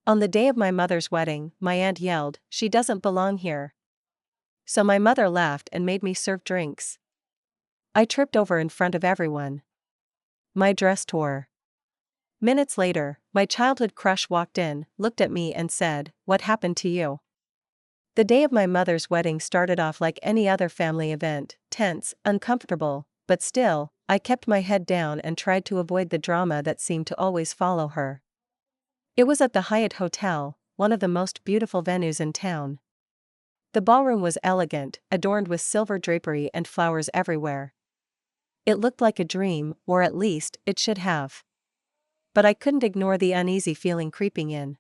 On the day of my mother's wedding, my aunt yelled, "She doesn't belong here." So my mother laughed and made me serve drinks. I tripped over in front of everyone. My dress tore. Minutes later, my childhood crush walked in, looked at me and said, "What happened to you?" The day of my mother's wedding started off like any other family event, tense, uncomfortable, but still, I kept my head down and tried to avoid the drama that seemed to always follow her. It was at the Hyatt Hotel, one of the most beautiful venues in town. The ballroom was elegant, adorned with silver drapery and flowers everywhere. It looked like a dream, or at least, it should have. But I couldn't ignore the uneasy feeling creeping in.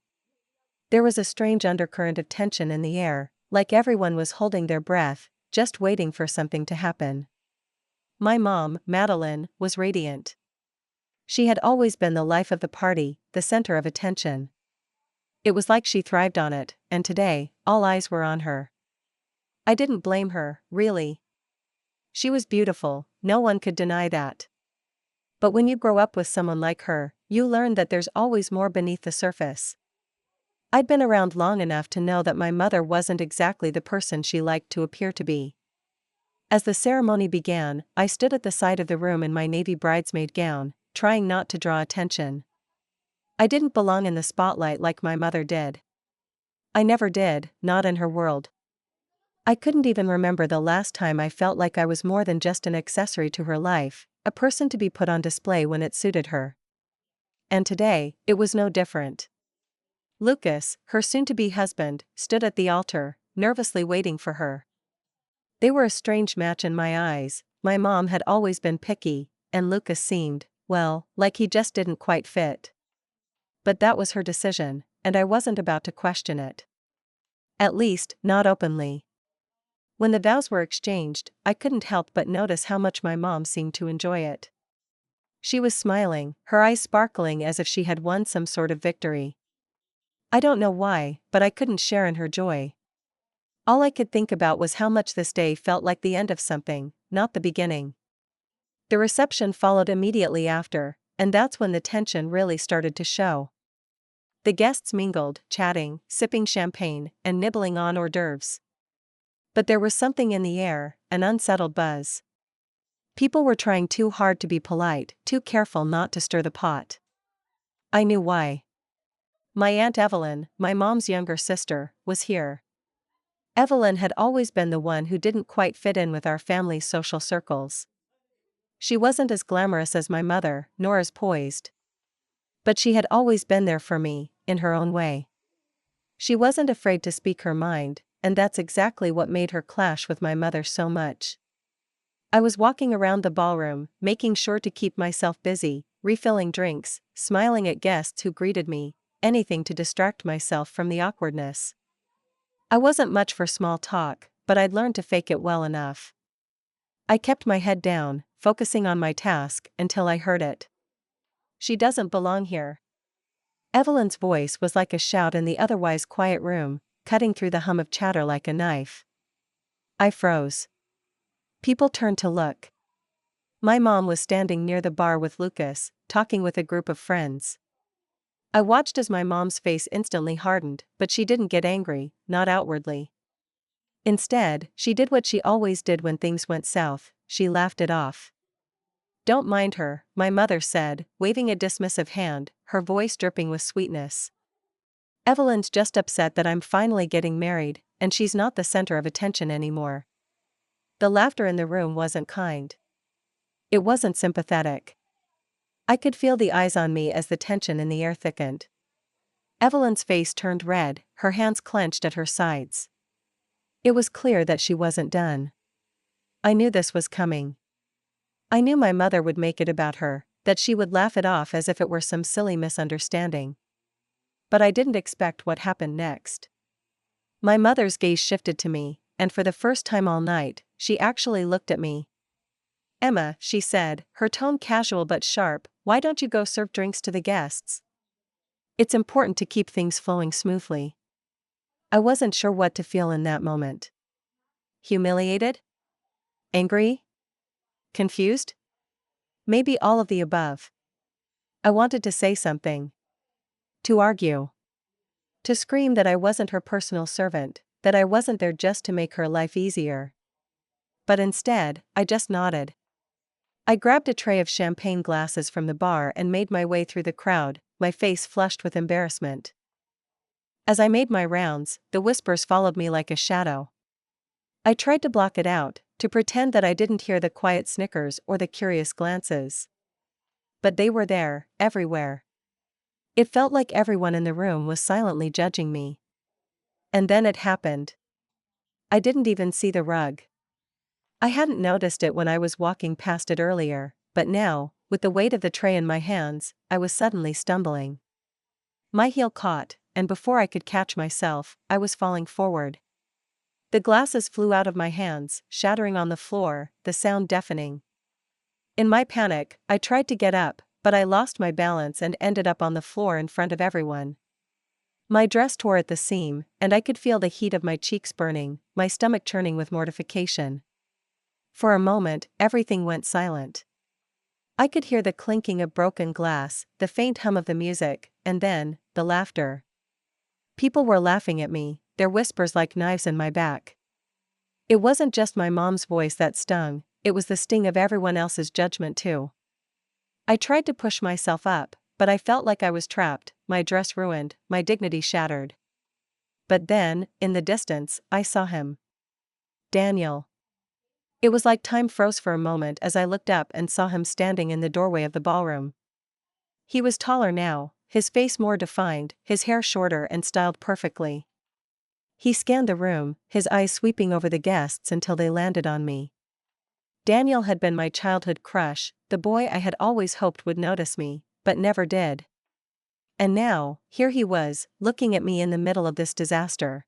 There was a strange undercurrent of tension in the air, like everyone was holding their breath, just waiting for something to happen. My mom, Madeline, was radiant. She had always been the life of the party, the center of attention. It was like she thrived on it, and today, all eyes were on her. I didn't blame her, really. She was beautiful, no one could deny that. But when you grow up with someone like her, you learn that there's always more beneath the surface. I'd been around long enough to know that my mother wasn't exactly the person she liked to appear to be. As the ceremony began, I stood at the side of the room in my navy bridesmaid gown, trying not to draw attention. I didn't belong in the spotlight like my mother did. I never did, not in her world. I couldn't even remember the last time I felt like I was more than just an accessory to her life, a person to be put on display when it suited her. And today, it was no different. Lucas, her soon-to-be husband, stood at the altar, nervously waiting for her. They were a strange match in my eyes. My mom had always been picky, and Lucas seemed, well, like he just didn't quite fit. But that was her decision, and I wasn't about to question it. At least, not openly. When the vows were exchanged, I couldn't help but notice how much my mom seemed to enjoy it. She was smiling, her eyes sparkling as if she had won some sort of victory. I don't know why, but I couldn't share in her joy. All I could think about was how much this day felt like the end of something, not the beginning. The reception followed immediately after, and that's when the tension really started to show. The guests mingled, chatting, sipping champagne, and nibbling on hors d'oeuvres. But there was something in the air, an unsettled buzz. People were trying too hard to be polite, too careful not to stir the pot. I knew why. My Aunt Evelyn, my mom's younger sister, was here. Evelyn had always been the one who didn't quite fit in with our family's social circles. She wasn't as glamorous as my mother, nor as poised. But she had always been there for me, in her own way. She wasn't afraid to speak her mind, and that's exactly what made her clash with my mother so much. I was walking around the ballroom, making sure to keep myself busy, refilling drinks, smiling at guests who greeted me, anything to distract myself from the awkwardness. I wasn't much for small talk, but I'd learned to fake it well enough. I kept my head down, focusing on my task, until I heard it. "She doesn't belong here." Evelyn's voice was like a shout in the otherwise quiet room, cutting through the hum of chatter like a knife. I froze. People turned to look. My mom was standing near the bar with Lucas, talking with a group of friends. I watched as my mom's face instantly hardened, but she didn't get angry, not outwardly. Instead, she did what she always did when things went south, she laughed it off. "Don't mind her," my mother said, waving a dismissive hand, her voice dripping with sweetness. "Evelyn's just upset that I'm finally getting married, and she's not the center of attention anymore." The laughter in the room wasn't kind. It wasn't sympathetic. I could feel the eyes on me as the tension in the air thickened. Evelyn's face turned red, her hands clenched at her sides. It was clear that she wasn't done. I knew this was coming. I knew my mother would make it about her, that she would laugh it off as if it were some silly misunderstanding. But I didn't expect what happened next. My mother's gaze shifted to me, and for the first time all night, she actually looked at me. "Emma," she said, her tone casual but sharp, "why don't you go serve drinks to the guests? It's important to keep things flowing smoothly." I wasn't sure what to feel in that moment. Humiliated? Angry? Confused? Maybe all of the above. I wanted to say something. To argue. To scream that I wasn't her personal servant, that I wasn't there just to make her life easier. But instead, I just nodded. I grabbed a tray of champagne glasses from the bar and made my way through the crowd, my face flushed with embarrassment. As I made my rounds, the whispers followed me like a shadow. I tried to block it out, to pretend that I didn't hear the quiet snickers or the curious glances. But they were there, everywhere. It felt like everyone in the room was silently judging me. And then it happened. I didn't even see the rug. I hadn't noticed it when I was walking past it earlier, but now, with the weight of the tray in my hands, I was suddenly stumbling. My heel caught, and before I could catch myself, I was falling forward. The glasses flew out of my hands, shattering on the floor, the sound deafening. In my panic, I tried to get up, but I lost my balance and ended up on the floor in front of everyone. My dress tore at the seam, and I could feel the heat of my cheeks burning, my stomach churning with mortification. For a moment, everything went silent. I could hear the clinking of broken glass, the faint hum of the music, and then, the laughter. People were laughing at me, their whispers like knives in my back. It wasn't just my mom's voice that stung, it was the sting of everyone else's judgment too. I tried to push myself up, but I felt like I was trapped, my dress ruined, my dignity shattered. But then, in the distance, I saw him. Daniel. It was like time froze for a moment as I looked up and saw him standing in the doorway of the ballroom. He was taller now, his face more defined, his hair shorter and styled perfectly. He scanned the room, his eyes sweeping over the guests until they landed on me. Daniel had been my childhood crush, the boy I had always hoped would notice me, but never did. And now, here he was, looking at me in the middle of this disaster.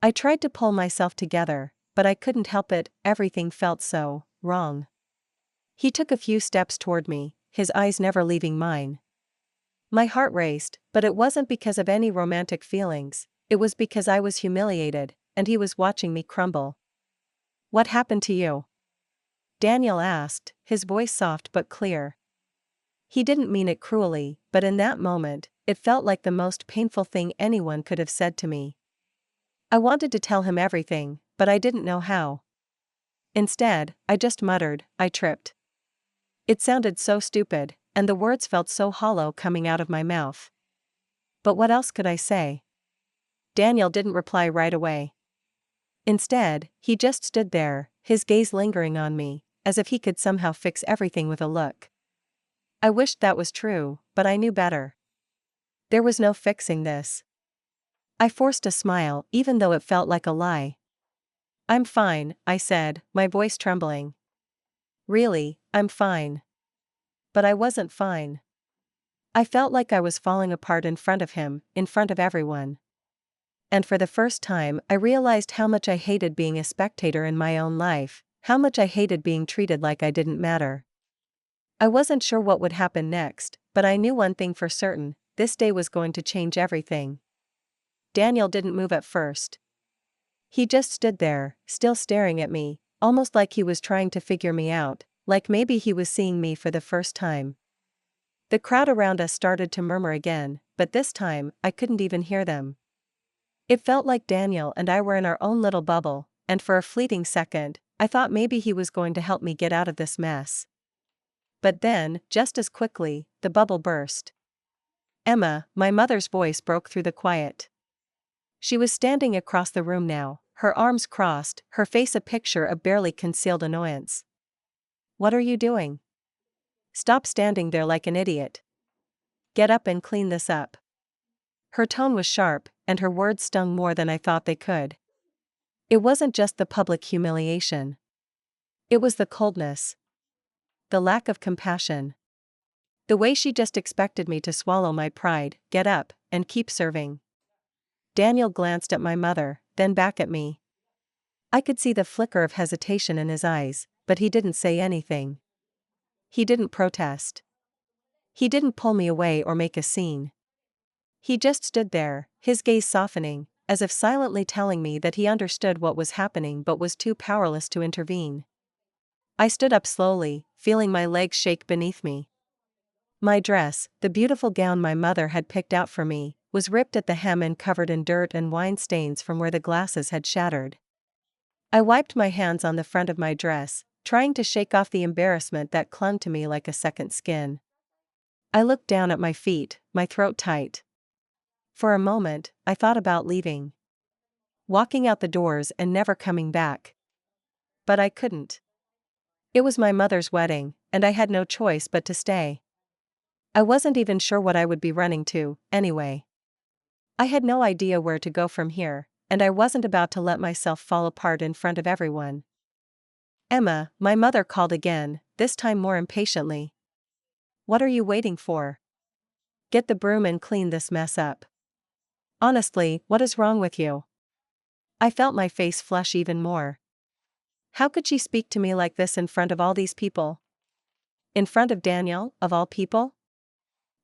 I tried to pull myself together, but I couldn't help it, everything felt so wrong. He took a few steps toward me, his eyes never leaving mine. My heart raced, but it wasn't because of any romantic feelings, it was because I was humiliated, and he was watching me crumble. "What happened to you?" Daniel asked, his voice soft but clear. He didn't mean it cruelly, but in that moment, it felt like the most painful thing anyone could have said to me. I wanted to tell him everything, but I didn't know how. Instead, I just muttered, "I tripped." It sounded so stupid, and the words felt so hollow coming out of my mouth. But what else could I say? Daniel didn't reply right away. Instead, he just stood there, his gaze lingering on me, as if he could somehow fix everything with a look. I wished that was true, but I knew better. There was no fixing this. I forced a smile, even though it felt like a lie. "I'm fine," I said, my voice trembling. "Really, I'm fine." But I wasn't fine. I felt like I was falling apart in front of him, in front of everyone. And for the first time, I realized how much I hated being a spectator in my own life, how much I hated being treated like I didn't matter. I wasn't sure what would happen next, but I knew one thing for certain, this day was going to change everything. Daniel didn't move at first. He just stood there, still staring at me, almost like he was trying to figure me out, like maybe he was seeing me for the first time. The crowd around us started to murmur again, but this time, I couldn't even hear them. It felt like Daniel and I were in our own little bubble, and for a fleeting second, I thought maybe he was going to help me get out of this mess. But then, just as quickly, the bubble burst. "Emma," my mother's voice broke through the quiet. She was standing across the room now, her arms crossed, her face a picture of barely concealed annoyance. "What are you doing? Stop standing there like an idiot. Get up and clean this up." Her tone was sharp, and her words stung more than I thought they could. It wasn't just the public humiliation. It was the coldness. The lack of compassion. The way she just expected me to swallow my pride, get up, and keep serving. Daniel glanced at my mother, then back at me. I could see the flicker of hesitation in his eyes, but he didn't say anything. He didn't protest. He didn't pull me away or make a scene. He just stood there, his gaze softening, as if silently telling me that he understood what was happening but was too powerless to intervene. I stood up slowly, feeling my legs shake beneath me. My dress, the beautiful gown my mother had picked out for me, was ripped at the hem and covered in dirt and wine stains from where the glasses had shattered. I wiped my hands on the front of my dress, trying to shake off the embarrassment that clung to me like a second skin. I looked down at my feet, my throat tight. For a moment, I thought about leaving. Walking out the doors and never coming back. But I couldn't. It was my mother's wedding, and I had no choice but to stay. I wasn't even sure what I would be running to, anyway. I had no idea where to go from here, and I wasn't about to let myself fall apart in front of everyone. "Emma," my mother called again, this time more impatiently. "What are you waiting for? Get the broom and clean this mess up. Honestly, what is wrong with you?" I felt my face flush even more. How could she speak to me like this in front of all these people? In front of Daniel, of all people?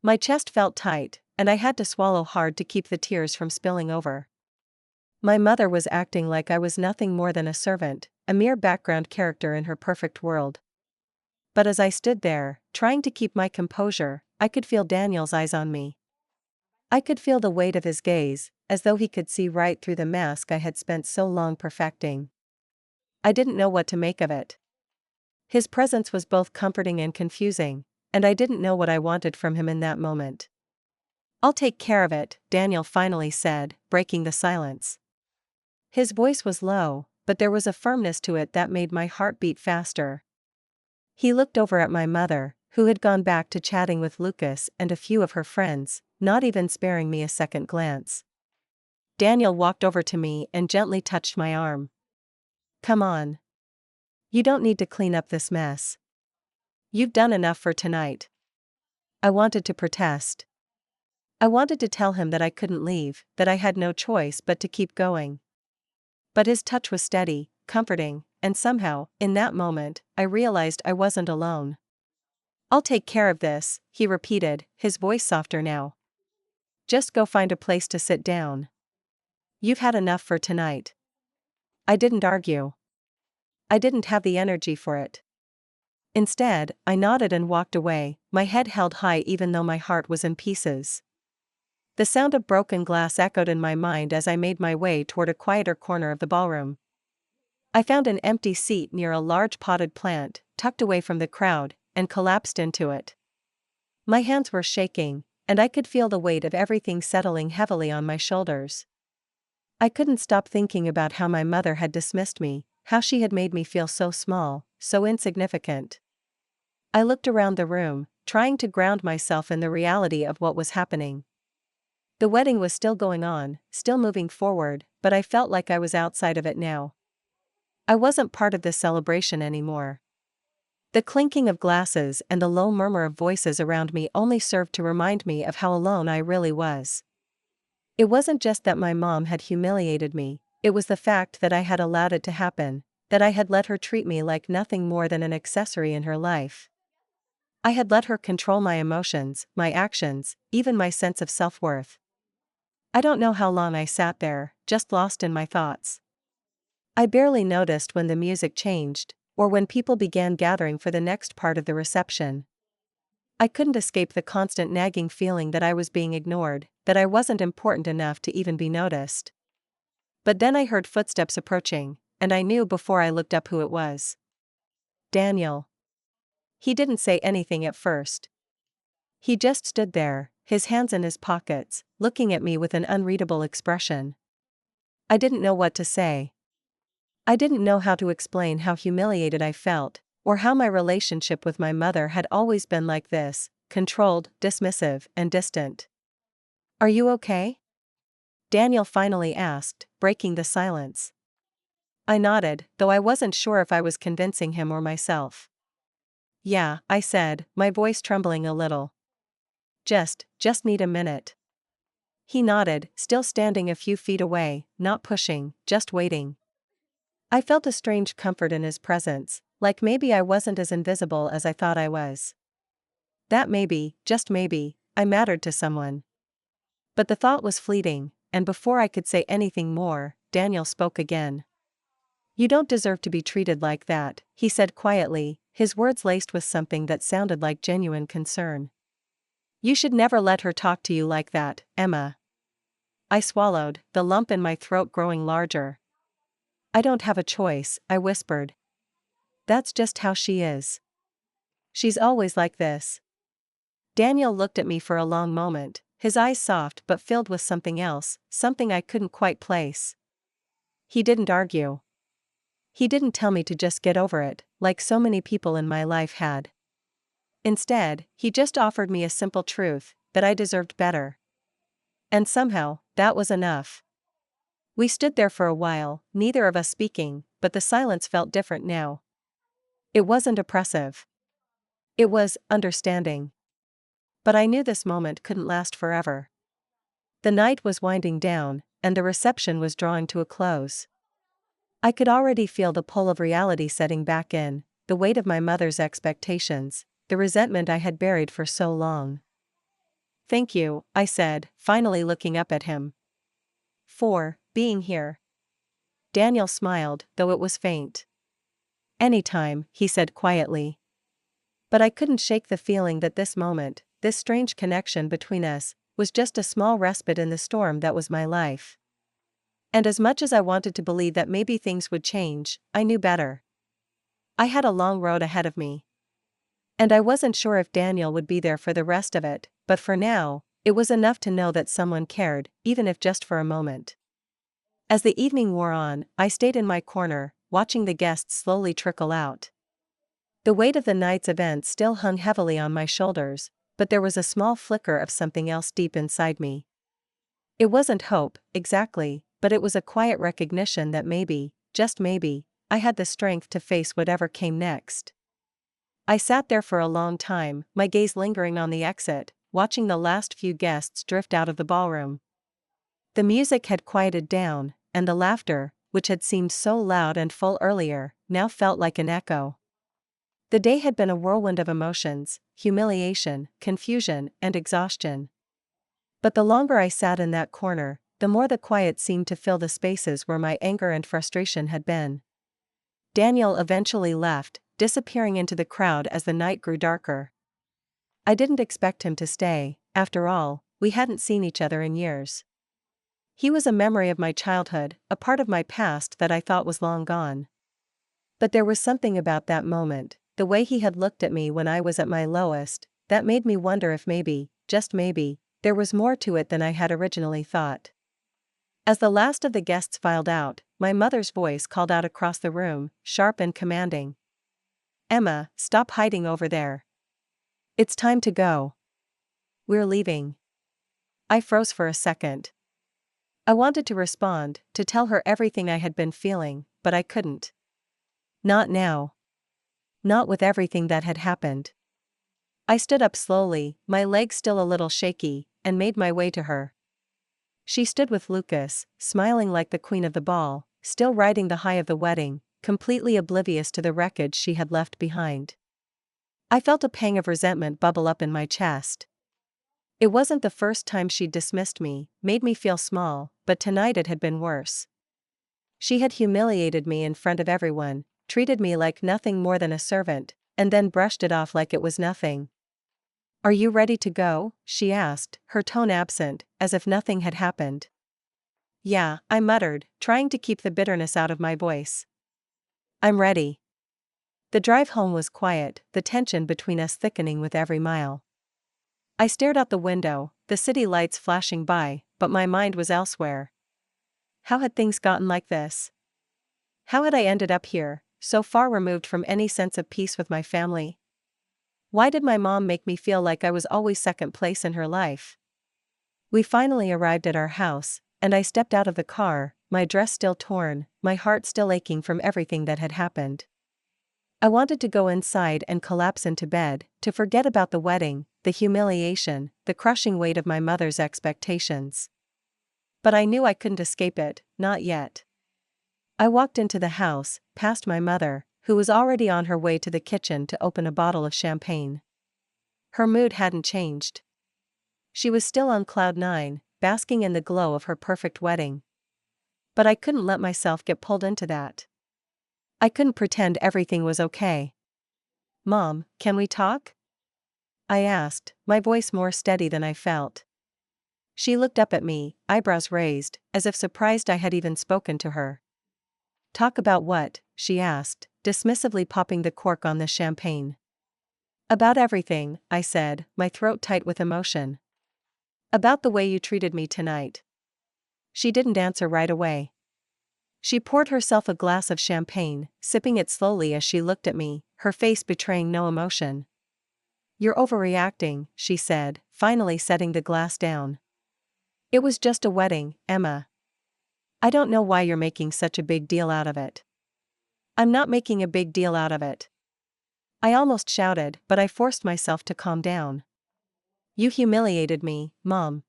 My chest felt tight, and I had to swallow hard to keep the tears from spilling over. My mother was acting like I was nothing more than a servant, a mere background character in her perfect world. But as I stood there, trying to keep my composure, I could feel Daniel's eyes on me. I could feel the weight of his gaze, as though he could see right through the mask I had spent so long perfecting. I didn't know what to make of it. His presence was both comforting and confusing, and I didn't know what I wanted from him in that moment. "I'll take care of it," Daniel finally said, breaking the silence. His voice was low, but there was a firmness to it that made my heart beat faster. He looked over at my mother, who had gone back to chatting with Lucas and a few of her friends, not even sparing me a second glance. Daniel walked over to me and gently touched my arm. "Come on. You don't need to clean up this mess. You've done enough for tonight." I wanted to protest. I wanted to tell him that I couldn't leave, that I had no choice but to keep going. But his touch was steady, comforting, and somehow, in that moment, I realized I wasn't alone. "I'll take care of this," he repeated, his voice softer now. "Just go find a place to sit down. You've had enough for tonight." I didn't argue. I didn't have the energy for it. Instead, I nodded and walked away, my head held high even though my heart was in pieces. The sound of broken glass echoed in my mind as I made my way toward a quieter corner of the ballroom. I found an empty seat near a large potted plant, tucked away from the crowd, and collapsed into it. My hands were shaking, and I could feel the weight of everything settling heavily on my shoulders. I couldn't stop thinking about how my mother had dismissed me, how she had made me feel so small, so insignificant. I looked around the room, trying to ground myself in the reality of what was happening. The wedding was still going on, still moving forward, but I felt like I was outside of it now. I wasn't part of this celebration anymore. The clinking of glasses and the low murmur of voices around me only served to remind me of how alone I really was. It wasn't just that my mom had humiliated me, it was the fact that I had allowed it to happen, that I had let her treat me like nothing more than an accessory in her life. I had let her control my emotions, my actions, even my sense of self-worth. I don't know how long I sat there, just lost in my thoughts. I barely noticed when the music changed, or when people began gathering for the next part of the reception. I couldn't escape the constant nagging feeling that I was being ignored, that I wasn't important enough to even be noticed. But then I heard footsteps approaching, and I knew before I looked up who it was. Daniel. He didn't say anything at first. He just stood there, his hands in his pockets, looking at me with an unreadable expression. I didn't know what to say. I didn't know how to explain how humiliated I felt, or how my relationship with my mother had always been like this, controlled, dismissive, and distant. "Are you okay?" Daniel finally asked, breaking the silence. I nodded, though I wasn't sure if I was convincing him or myself. "Yeah," I said, my voice trembling a little. Just need a minute." He nodded, still standing a few feet away, not pushing, just waiting. I felt a strange comfort in his presence, like maybe I wasn't as invisible as I thought I was. That maybe, just maybe, I mattered to someone. But the thought was fleeting, and before I could say anything more, Daniel spoke again. "You don't deserve to be treated like that," he said quietly, his words laced with something that sounded like genuine concern. "You should never let her talk to you like that, Emma. I swallowed, the lump in my throat growing larger. I don't have a choice, I whispered. That's just how she is. She's always like this. Daniel looked at me for a long moment, his eyes soft but filled with something else, something I couldn't quite place. He didn't argue. He didn't tell me to just get over it, like so many people in my life had. Instead, he just offered me a simple truth, that I deserved better. And somehow, that was enough. We stood there for a while, neither of us speaking, but the silence felt different now. It wasn't oppressive. It was understanding. But I knew this moment couldn't last forever. The night was winding down, and the reception was drawing to a close. I could already feel the pull of reality setting back in, the weight of my mother's expectations, the resentment I had buried for so long. Thank you, I said, finally looking up at him. For being here. Daniel smiled, though it was faint. Anytime, he said quietly. But I couldn't shake the feeling that this moment, this strange connection between us, was just a small respite in the storm that was my life. And as much as I wanted to believe that maybe things would change, I knew better. I had a long road ahead of me. And I wasn't sure if Daniel would be there for the rest of it, but for now, it was enough to know that someone cared, even if just for a moment. As the evening wore on, I stayed in my corner, watching the guests slowly trickle out. The weight of the night's events still hung heavily on my shoulders, but there was a small flicker of something else deep inside me. It wasn't hope, exactly, but it was a quiet recognition that maybe, just maybe, I had the strength to face whatever came next. I sat there for a long time, my gaze lingering on the exit, watching the last few guests drift out of the ballroom. The music had quieted down, and the laughter, which had seemed so loud and full earlier, now felt like an echo. The day had been a whirlwind of emotions, humiliation, confusion, and exhaustion. But the longer I sat in that corner, the more the quiet seemed to fill the spaces where my anger and frustration had been. Daniel eventually left, disappearing into the crowd as the night grew darker. I didn't expect him to stay, after all, we hadn't seen each other in years. He was a memory of my childhood, a part of my past that I thought was long gone. But there was something about that moment, the way he had looked at me when I was at my lowest, that made me wonder if maybe, just maybe, there was more to it than I had originally thought. As the last of the guests filed out, my mother's voice called out across the room, sharp and commanding. Emma, stop hiding over there. It's time to go. We're leaving. I froze for a second. I wanted to respond, to tell her everything I had been feeling, but I couldn't. Not now. Not with everything that had happened. I stood up slowly, my legs still a little shaky, and made my way to her. She stood with Lucas, smiling like the queen of the ball, still riding the high of the wedding, completely oblivious to the wreckage she had left behind. I felt a pang of resentment bubble up in my chest. It wasn't the first time she'd dismissed me, made me feel small, but tonight it had been worse. She had humiliated me in front of everyone, treated me like nothing more than a servant, and then brushed it off like it was nothing. Are you ready to go? She asked, her tone absent, as if nothing had happened. Yeah, I muttered, trying to keep the bitterness out of my voice. I'm ready. The drive home was quiet, the tension between us thickening with every mile. I stared out the window, the city lights flashing by, but my mind was elsewhere. How had things gotten like this? How had I ended up here, so far removed from any sense of peace with my family? Why did my mom make me feel like I was always second place in her life? We finally arrived at our house, and I stepped out of the car, my dress still torn, my heart still aching from everything that had happened. I wanted to go inside and collapse into bed, to forget about the wedding, the humiliation, the crushing weight of my mother's expectations. But I knew I couldn't escape it, not yet. I walked into the house, past my mother, who was already on her way to the kitchen to open a bottle of champagne. Her mood hadn't changed. She was still on cloud nine, basking in the glow of her perfect wedding. But I couldn't let myself get pulled into that. I couldn't pretend everything was okay. Mom, can we talk? I asked, my voice more steady than I felt. She looked up at me, eyebrows raised, as if surprised I had even spoken to her. "Talk about what?" she asked, dismissively popping the cork on the champagne. "About everything," I said, my throat tight with emotion. "About the way you treated me tonight." She didn't answer right away. She poured herself a glass of champagne, sipping it slowly as she looked at me, her face betraying no emotion. "You're overreacting," she said, finally setting the glass down. "It was just a wedding, Emma. I don't know why you're making such a big deal out of it." "I'm not making a big deal out of it." I almost shouted, but I forced myself to calm down. "You humiliated me, Mom.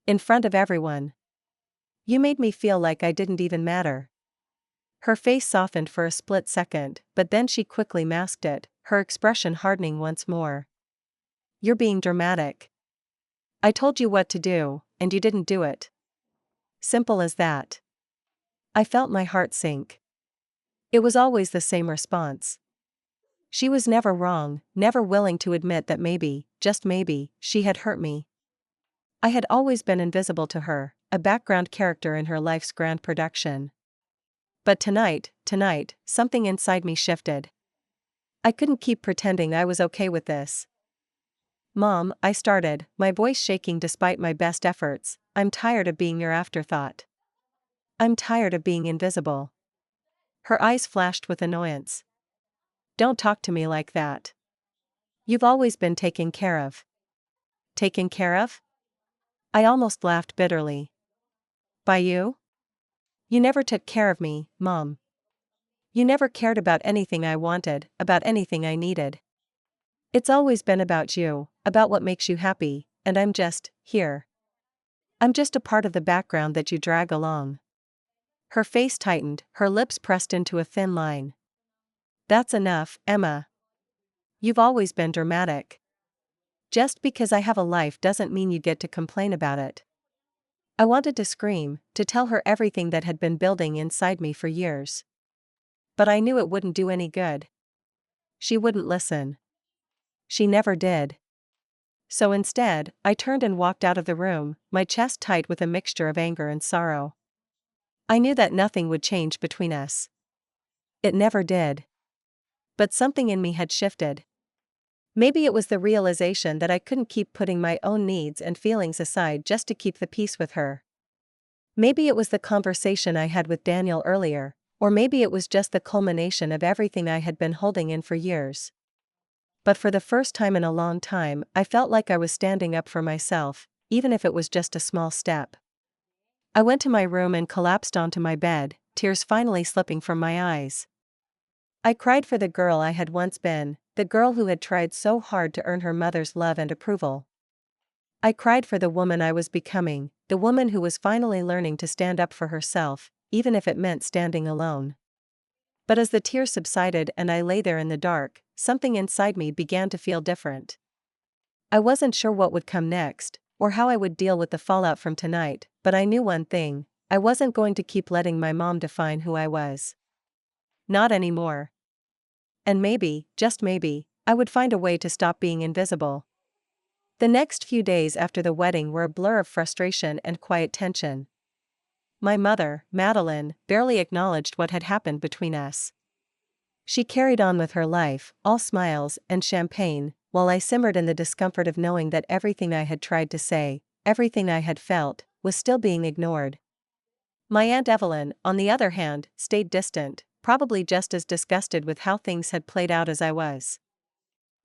In front of everyone. You made me feel like I didn't even matter." Her face softened for a split second, but then she quickly masked it, her expression hardening once more. "You're being dramatic. I told you what to do, and you didn't do it. Simple as that." I felt my heart sink. It was always the same response. She was never wrong, never willing to admit that maybe, just maybe, she had hurt me. I had always been invisible to her, a background character in her life's grand production. But tonight, something inside me shifted. I couldn't keep pretending I was okay with this. "Mom," I started, my voice shaking despite my best efforts, "I'm tired of being your afterthought. I'm tired of being invisible." Her eyes flashed with annoyance. "Don't talk to me like that. You've always been taken care of." "Taken care of?" I almost laughed bitterly. "By you? You never took care of me, Mom. You never cared about anything I wanted, about anything I needed. It's always been about you, about what makes you happy, and I'm just here. I'm just a part of the background that you drag along." Her face tightened, her lips pressed into a thin line. "That's enough, Emma. You've always been dramatic. Just because I have a life doesn't mean you get to complain about it." I wanted to scream, to tell her everything that had been building inside me for years. But I knew it wouldn't do any good. She wouldn't listen. She never did. So instead, I turned and walked out of the room, my chest tight with a mixture of anger and sorrow. I knew that nothing would change between us. It never did. But something in me had shifted. Maybe it was the realization that I couldn't keep putting my own needs and feelings aside just to keep the peace with her. Maybe it was the conversation I had with Daniel earlier, or maybe it was just the culmination of everything I had been holding in for years. But for the first time in a long time, I felt like I was standing up for myself, even if it was just a small step. I went to my room and collapsed onto my bed, tears finally slipping from my eyes. I cried for the girl I had once been, the girl who had tried so hard to earn her mother's love and approval. I cried for the woman I was becoming, the woman who was finally learning to stand up for herself, even if it meant standing alone. But as the tears subsided and I lay there in the dark, something inside me began to feel different. I wasn't sure what would come next, or how I would deal with the fallout from tonight, but I knew one thing: I wasn't going to keep letting my mom define who I was. Not anymore. And maybe, just maybe, I would find a way to stop being invisible. The next few days after the wedding were a blur of frustration and quiet tension. My mother, Madeline, barely acknowledged what had happened between us. She carried on with her life, all smiles and champagne, while I simmered in the discomfort of knowing that everything I had tried to say, everything I had felt, was still being ignored. My Aunt Evelyn, on the other hand, stayed distant, probably just as disgusted with how things had played out as I was.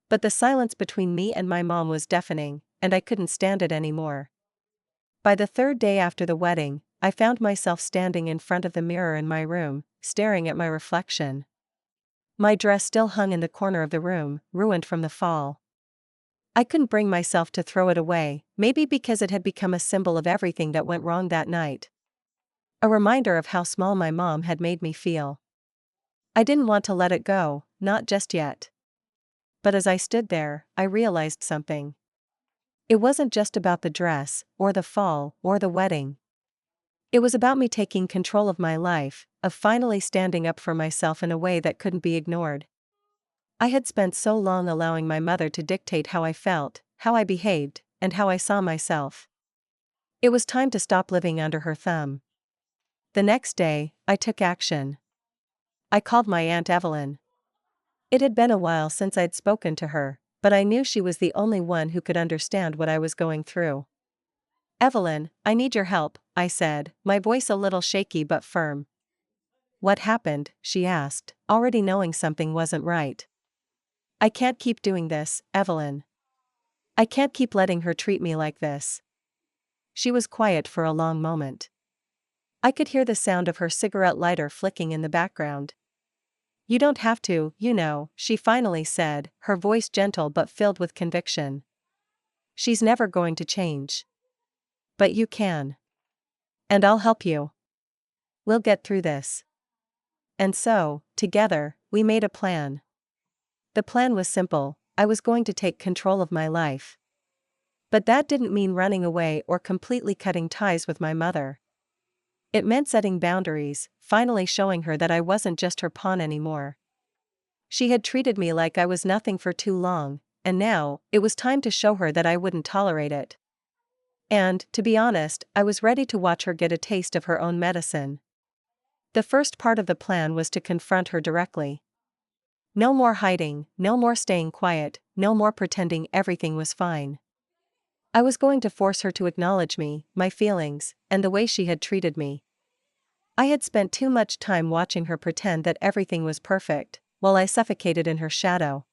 But the silence between me and my mom was deafening, and I couldn't stand it anymore. By the third day after the wedding, I found myself standing in front of the mirror in my room, staring at my reflection. My dress still hung in the corner of the room, ruined from the fall. I couldn't bring myself to throw it away, maybe because it had become a symbol of everything that went wrong that night. A reminder of how small my mom had made me feel. I didn't want to let it go, not just yet. But as I stood there, I realized something. It wasn't just about the dress, or the fall, or the wedding. It was about me taking control of my life, of finally standing up for myself in a way that couldn't be ignored. I had spent so long allowing my mother to dictate how I felt, how I behaved, and how I saw myself. It was time to stop living under her thumb. The next day, I took action. I called my Aunt Evelyn. It had been a while since I'd spoken to her, but I knew she was the only one who could understand what I was going through. "Evelyn, I need your help," I said, my voice a little shaky but firm. "What happened?" she asked, already knowing something wasn't right. "I can't keep doing this, Evelyn. I can't keep letting her treat me like this." She was quiet for a long moment. I could hear the sound of her cigarette lighter flicking in the background. "You don't have to, you know," she finally said, her voice gentle but filled with conviction. "She's never going to change. But you can. And I'll help you. We'll get through this." And so, together, we made a plan. The plan was simple: I was going to take control of my life. But that didn't mean running away or completely cutting ties with my mother. It meant setting boundaries, finally showing her that I wasn't just her pawn anymore. She had treated me like I was nothing for too long, and now, it was time to show her that I wouldn't tolerate it. And, to be honest, I was ready to watch her get a taste of her own medicine. The first part of the plan was to confront her directly. No more hiding, no more staying quiet, no more pretending everything was fine. I was going to force her to acknowledge me, my feelings, and the way she had treated me. I had spent too much time watching her pretend that everything was perfect, while I suffocated in her shadow.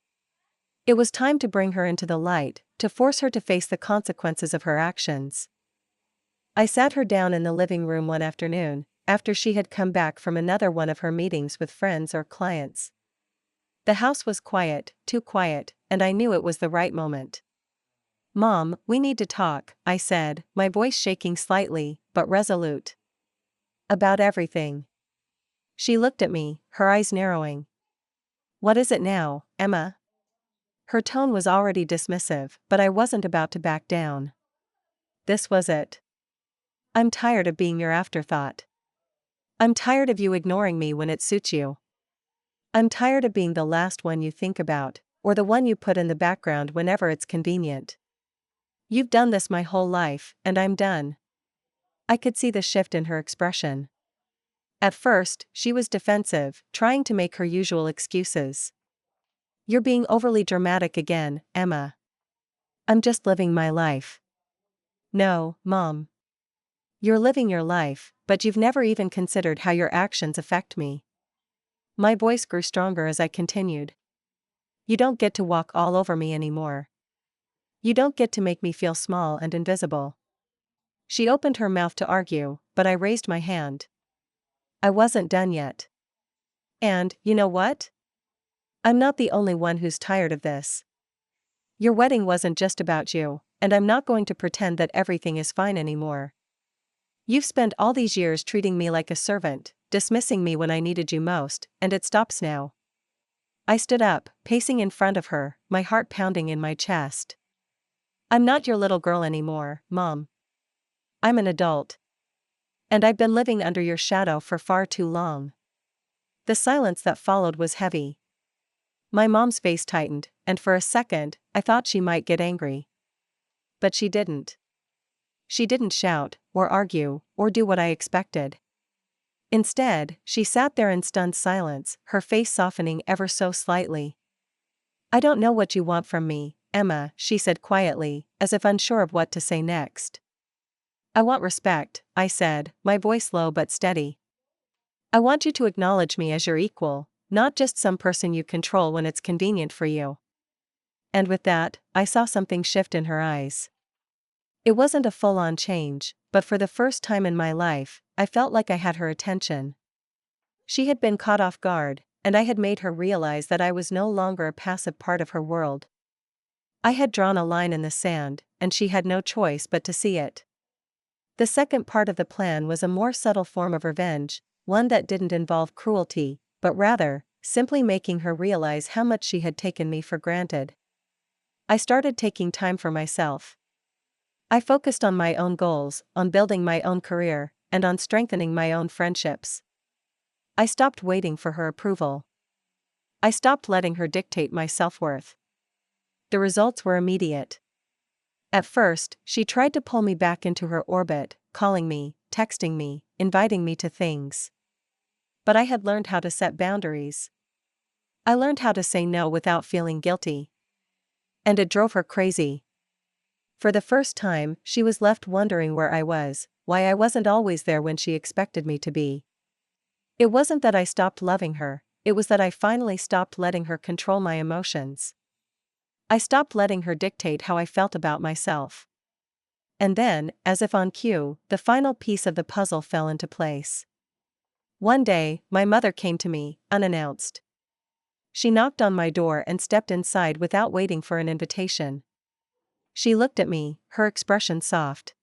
It was time to bring her into the light, to force her to face the consequences of her actions. I sat her down in the living room one afternoon, after she had come back from another one of her meetings with friends or clients. The house was quiet, too quiet, and I knew it was the right moment. "Mom, we need to talk," I said, my voice shaking slightly, but resolute. "About everything." She looked at me, her eyes narrowing. "What is it now, Emma?" Her tone was already dismissive, but I wasn't about to back down. This was it. "I'm tired of being your afterthought. I'm tired of you ignoring me when it suits you. I'm tired of being the last one you think about, or the one you put in the background whenever it's convenient. You've done this my whole life, and I'm done." I could see the shift in her expression. At first, she was defensive, trying to make her usual excuses. "You're being overly dramatic again, Emma. I'm just living my life." "No, Mom. You're living your life, but you've never even considered how your actions affect me." My voice grew stronger as I continued. "You don't get to walk all over me anymore. You don't get to make me feel small and invisible." She opened her mouth to argue, but I raised my hand. I wasn't done yet. "And, you know what? I'm not the only one who's tired of this. Your wedding wasn't just about you, and I'm not going to pretend that everything is fine anymore. You've spent all these years treating me like a servant, dismissing me when I needed you most, and it stops now." I stood up, pacing in front of her, my heart pounding in my chest. "I'm not your little girl anymore, Mom. I'm an adult. And I've been living under your shadow for far too long." The silence that followed was heavy. My mom's face tightened, and for a second, I thought she might get angry. But she didn't. She didn't shout, or argue, or do what I expected. Instead, she sat there in stunned silence, her face softening ever so slightly. "I don't know what you want from me, Emma," she said quietly, as if unsure of what to say next. "I want respect," I said, my voice low but steady. "I want you to acknowledge me as your equal, not just some person you control when it's convenient for you." And with that, I saw something shift in her eyes. It wasn't a full-on change, but for the first time in my life, I felt like I had her attention. She had been caught off guard, and I had made her realize that I was no longer a passive part of her world. I had drawn a line in the sand, and she had no choice but to see it. The second part of the plan was a more subtle form of revenge, one that didn't involve cruelty, but rather, simply making her realize how much she had taken me for granted. I started taking time for myself. I focused on my own goals, on building my own career, and on strengthening my own friendships. I stopped waiting for her approval. I stopped letting her dictate my self-worth. The results were immediate. At first, she tried to pull me back into her orbit, calling me, texting me, inviting me to things. But I had learned how to set boundaries. I learned how to say no without feeling guilty. And it drove her crazy. For the first time, she was left wondering where I was, why I wasn't always there when she expected me to be. It wasn't that I stopped loving her, it was that I finally stopped letting her control my emotions. I stopped letting her dictate how I felt about myself. And then, as if on cue, the final piece of the puzzle fell into place. One day, my mother came to me, unannounced. She knocked on my door and stepped inside without waiting for an invitation. She looked at me, her expression soft.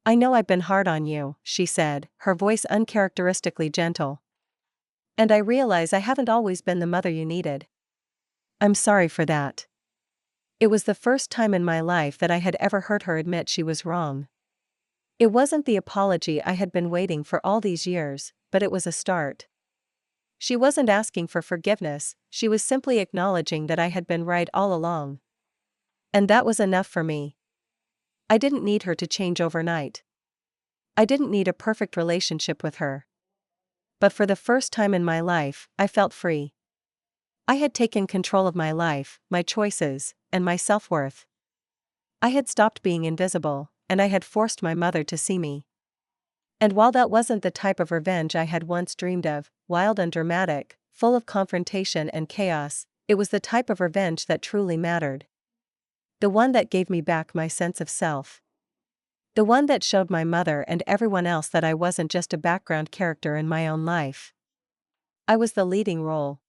"I know I've been hard on you," she said, her voice uncharacteristically gentle. "And I realize I haven't always been the mother you needed. I'm sorry for that." It was the first time in my life that I had ever heard her admit she was wrong. It wasn't the apology I had been waiting for all these years, but it was a start. She wasn't asking for forgiveness, she was simply acknowledging that I had been right all along. And that was enough for me. I didn't need her to change overnight. I didn't need a perfect relationship with her. But for the first time in my life, I felt free. I had taken control of my life, my choices, and my self-worth. I had stopped being invisible, and I had forced my mother to see me. And while that wasn't the type of revenge I had once dreamed of, wild and dramatic, full of confrontation and chaos, it was the type of revenge that truly mattered. The one that gave me back my sense of self. The one that showed my mother and everyone else that I wasn't just a background character in my own life. I was the leading role.